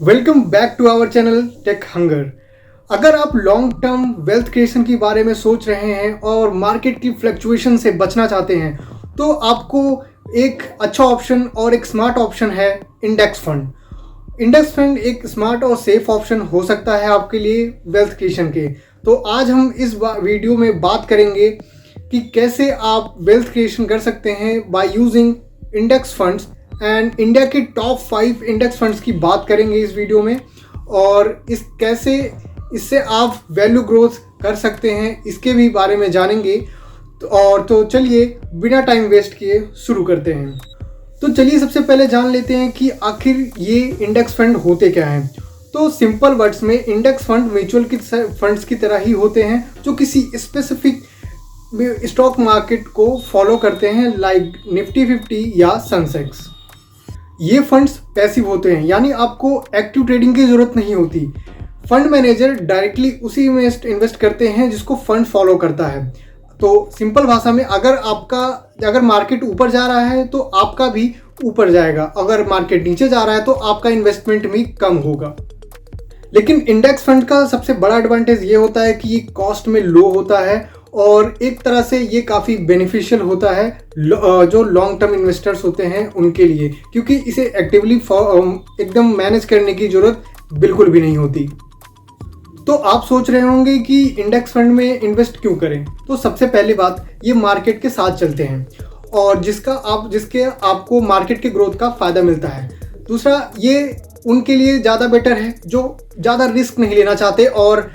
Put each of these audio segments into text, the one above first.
Welcome back to our channel Tech Hunger. अगर आप long term wealth creation के बारे में सोच रहे हैं और मार्केट की फ्लक्चुएशन से बचना चाहते हैं तो आपको एक अच्छा ऑप्शन और एक स्मार्ट ऑप्शन है इंडेक्स फंड। इंडेक्स फंड एक स्मार्ट और सेफ ऑप्शन हो सकता है आपके लिए वेल्थ क्रिएशन के। तो आज हम इस वीडियो में बात करेंगे कि कैसे आप वेल्थ क्रिएशन कर सकते हैं by using index funds and India के टॉप 5 इंडेक्स फंड्स की बात करेंगे इस वीडियो में, और इससे आप वैल्यू ग्रोथ कर सकते हैं इसके भी बारे में जानेंगे। तो चलिए बिना टाइम वेस्ट किए शुरू करते हैं। तो चलिए सबसे पहले जान लेते हैं कि आखिर ये इंडेक्स फंड होते क्या हैं। तो सिंपल वर्ड्स में इंडेक्स फंड म्यूचुअल फंड्स की तरह ही होते हैं जो किसी स्पेसिफिक स्टॉक मार्केट को फॉलो करते हैं, लाइक निफ्टी 50 या सेंसेक्स। ये फंड्स पैसिव होते हैं, यानी आपको एक्टिव ट्रेडिंग की ज़रूरत नहीं होती। फंड मैनेजर डायरेक्टली उसी में इन्वेस्ट करते हैं जिसको फंड फॉलो करता है। तो सिंपल भाषा में अगर मार्केट ऊपर जा रहा है तो आपका भी ऊपर जाएगा, अगर मार्केट नीचे जा रहा है तो आपका इन्वेस्टमेंट भी कम होगा। लेकिन इंडेक्स फंड का सबसे बड़ा एडवांटेज ये होता है कि ये कॉस्ट में लो होता है और एक तरह से ये काफ़ी बेनिफिशियल होता है जो लॉन्ग टर्म इन्वेस्टर्स होते हैं उनके लिए, क्योंकि इसे एक्टिवली एकदम मैनेज करने की ज़रूरत बिल्कुल भी नहीं होती। तो आप सोच रहे होंगे कि इंडेक्स फंड में इन्वेस्ट क्यों करें। तो सबसे पहली बात, ये मार्केट के साथ चलते हैं और जिसके आपको मार्केट के ग्रोथ का फ़ायदा मिलता है। दूसरा, ये उनके लिए ज़्यादा बेटर है जो ज़्यादा रिस्क नहीं लेना चाहते और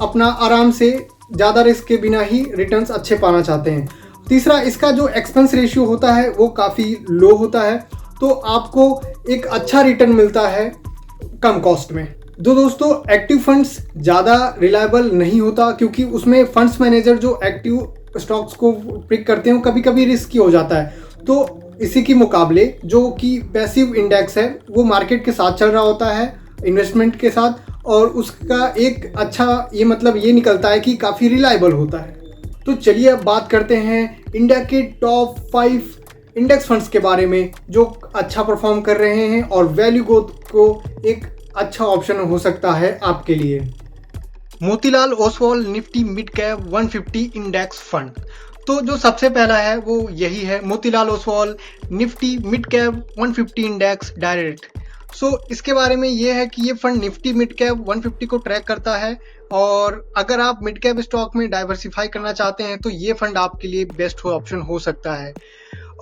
अपना आराम से ज़्यादा रिस्क के बिना ही रिटर्न्स अच्छे पाना चाहते हैं। तीसरा, इसका जो एक्सपेंस रेशियो होता है वो काफ़ी लो होता है, तो आपको एक अच्छा रिटर्न मिलता है कम कॉस्ट में। दोस्तों, एक्टिव फंड्स ज़्यादा रिलायबल नहीं होता क्योंकि उसमें फंड्स मैनेजर जो एक्टिव स्टॉक्स को पिक करते हैं कभी कभी रिस्की हो जाता है। तो इसी के मुकाबले जो कि पैसिव इंडेक्स है वो मार्केट के साथ चल रहा होता है, इन्वेस्टमेंट के साथ, और उसका एक अच्छा ये निकलता है कि काफ़ी रिलायबल होता है। तो चलिए अब बात करते हैं इंडिया के टॉप 5 इंडेक्स फंड्स के बारे में जो अच्छा परफॉर्म कर रहे हैं और वैल्यू ग्रोथ को एक अच्छा ऑप्शन हो सकता है आपके लिए। Motilal Oswal Nifty mid cap 150 index fund. तो जो सबसे पहला है वो यही है, Motilal Oswal Nifty mid cap 150 index direct. इसके बारे में ये है कि ये फंड निफ्टी मिड कैप 150 को ट्रैक करता है, और अगर आप मिड कैप स्टॉक में डाइवर्सिफाई करना चाहते हैं तो ये फंड आपके लिए बेस्ट ऑप्शन हो सकता है।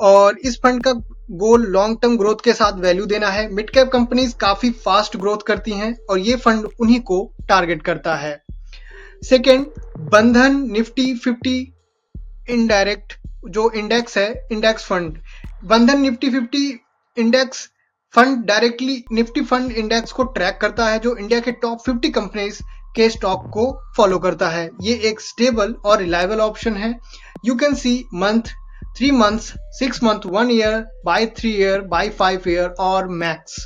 और इस फंड का गोल लॉन्ग टर्म ग्रोथ के साथ वैल्यू देना है। मिड कैप कंपनीज काफ़ी फास्ट ग्रोथ करती हैं और ये फंड उन्हीं को टारगेट करता है। सेकेंड, बंधन निफ्टी 50 इनडायरेक्ट जो इंडेक्स है, इंडेक्स फंड। बंधन Nifty 50 index fund directly Nifty fund index को ट्रैक करता है जो इंडिया के टॉप 50 कंपनीज के स्टॉक को फॉलो करता है। ये एक स्टेबल और रिलायबल ऑप्शन है। You can see month, 3 months, 6 months, 1 year, by 3 year, by 5 year और मैक्स।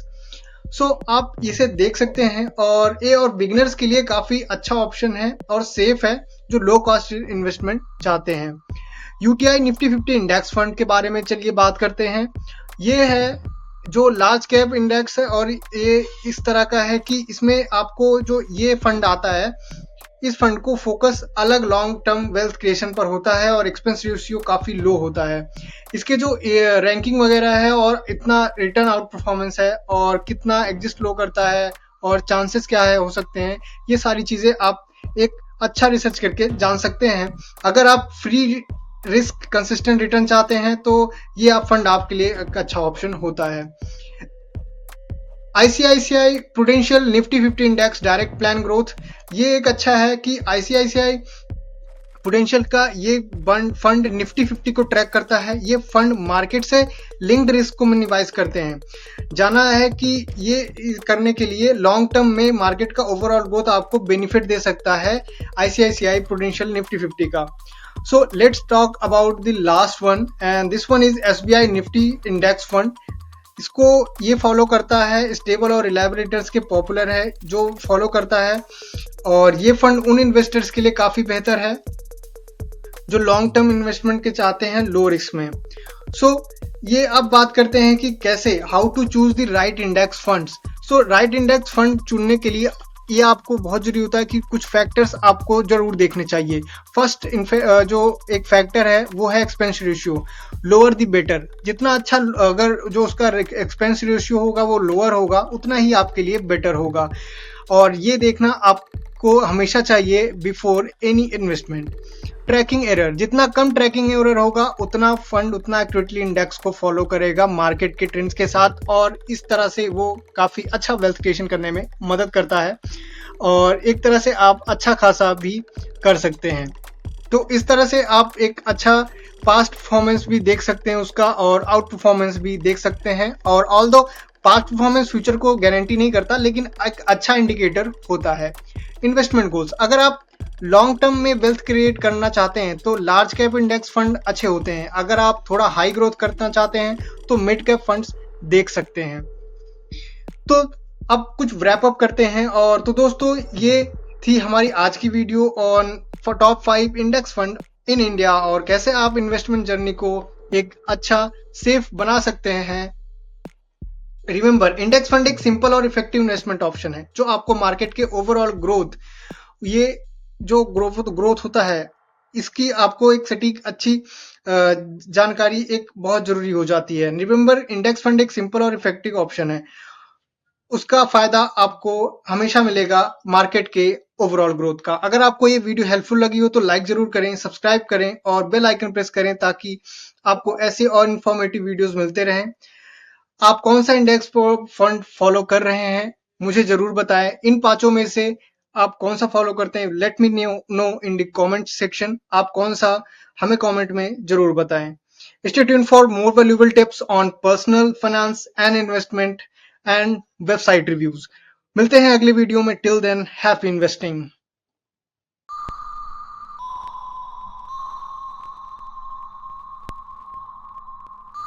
आप इसे देख सकते हैं और ये और बिगिनर्स के लिए काफ़ी अच्छा ऑप्शन है और सेफ है जो लो कॉस्ट इन्वेस्टमेंट चाहते हैं। यूटीआई निफ्टी 50 इंडेक्स फंड के बारे में चलिए बात करते हैं। ये है जो लार्ज कैप इंडेक्स है और ये इस तरह का है कि इसमें आपको जो ये फंड आता है, इस फंड को फोकस अलग लॉन्ग टर्म वेल्थ क्रिएशन पर होता है और एक्सपेंस रेशियो काफ़ी लो होता है। इसके जो रैंकिंग वगैरह है और इतना रिटर्न आउट परफॉर्मेंस है और कितना एग्जिट फ्लो करता है और चांसेस क्या है हो सकते हैं, ये सारी चीज़ें आप एक अच्छा रिसर्च करके जान सकते हैं। अगर आप फ्री रिस्क कंसिस्टेंट रिटर्न चाहते हैं तो ये आप फंड आपके लिए एक अच्छा ऑप्शन होता है। ICICI prudential Nifty 50 index direct plan growth, ये एक अच्छा है कि आईसीआईसीआई प्रूडेंशियल का ये फंड निफ्टी 50 को ट्रैक करता है। ये फंड मार्केट से लिंक्ड रिस्क को मिनिमाइज करते हैं। जाना है कि ये करने के लिए लॉन्ग टर्म में मार्केट का ओवरऑल ग्रोथ आपको बेनिफिट दे सकता है आईसीआईसीआई प्रूडेंशियल निफ्टी 50 का। Let's talk about the last one and this one is SBI Nifty index fund. इसको ये फॉलो करता है, स्टेबल और रिलायबल रिटर्न्स के पॉपुलर है जो फॉलो करता है, और ये फंड उन इन्वेस्टर्स के लिए काफ़ी बेहतर है जो लॉन्ग टर्म इन्वेस्टमेंट के चाहते हैं लो रिस्क में। ये अब बात करते हैं कि कैसे, how to choose the right index funds. So right index fund चुनने के लिए ये आपको बहुत जरूरी होता है कि कुछ फैक्टर्स आपको जरूर देखने चाहिए। फर्स्ट जो एक फैक्टर है वो है expense ratio. Lower the better, जितना अच्छा अगर जो उसका एक्सपेंस रेशियो होगा वो लोअर होगा उतना ही आपके लिए बेटर होगा। और ये देखना आपको हमेशा चाहिए before any investment. Tracking error, जितना कम ट्रैकिंग एरर होगा उतना फंड उतना एक्यूरेटली इंडेक्स को फॉलो करेगा मार्केट के ट्रेंड्स के साथ, और इस तरह से वो काफी अच्छा वेल्थ क्रिएशन करने में मदद करता है और एक तरह से आप अच्छा खासा भी कर सकते हैं। तो इस तरह से आप एक अच्छा पास्ट परफॉर्मेंस भी देख सकते हैं उसका और आउट परफॉर्मेंस भी देख सकते हैं। और ऑल्दो पास्ट परफॉर्मेंस फ्यूचर को गारंटी नहीं करता लेकिन एक अच्छा इंडिकेटर होता है। इन्वेस्टमेंट गोल्स, अगर आप लॉन्ग टर्म में वेल्थ क्रिएट करना चाहते हैं तो लार्ज कैप इंडेक्स फंड अच्छे होते हैं। अगर आप थोड़ा हाई ग्रोथ करना चाहते हैं तो मिड कैप फंड्स देख सकते हैं। तो अब कुछ रैप अप करते हैं। और तो दोस्तों ये थी हमारी आज की video on for top 5 index fund in India और कैसे आप इन्वेस्टमेंट जर्नी को एक अच्छा सेफ बना सकते हैं। रिमेंबर, इंडेक्स फंड एक सिंपल और इफेक्टिव इन्वेस्टमेंट ऑप्शन है जो आपको मार्केट के ओवरऑल ग्रोथ, ये जो ग्रोथ होता है इसकी आपको एक सटीक अच्छी जानकारी एक बहुत जरूरी हो जाती है। रिमेंबर, इंडेक्स फंड एक सिंपल और इफेक्टिव ऑप्शन है, उसका फायदा आपको हमेशा मिलेगा मार्केट के ओवरऑल ग्रोथ का। अगर आपको ये वीडियो हेल्पफुल लगी हो तो लाइक जरूर करें, सब्सक्राइब करें और बेल आइकन प्रेस करें ताकि आपको ऐसे और इन्फॉर्मेटिव वीडियोस मिलते रहें। आप कौन सा इंडेक्स फंड फॉलो कर रहे हैं मुझे जरूर बताएं। इन पांचों में से आप कौन सा फॉलो करते हैं, let me know in the comment section. आप कौन सा हमें कमेंट में जरूर बताएं। Stay tuned for more valuable tips on personal finance and investment and website reviews. मिलते हैं अगली वीडियो में। Till then, happy investing.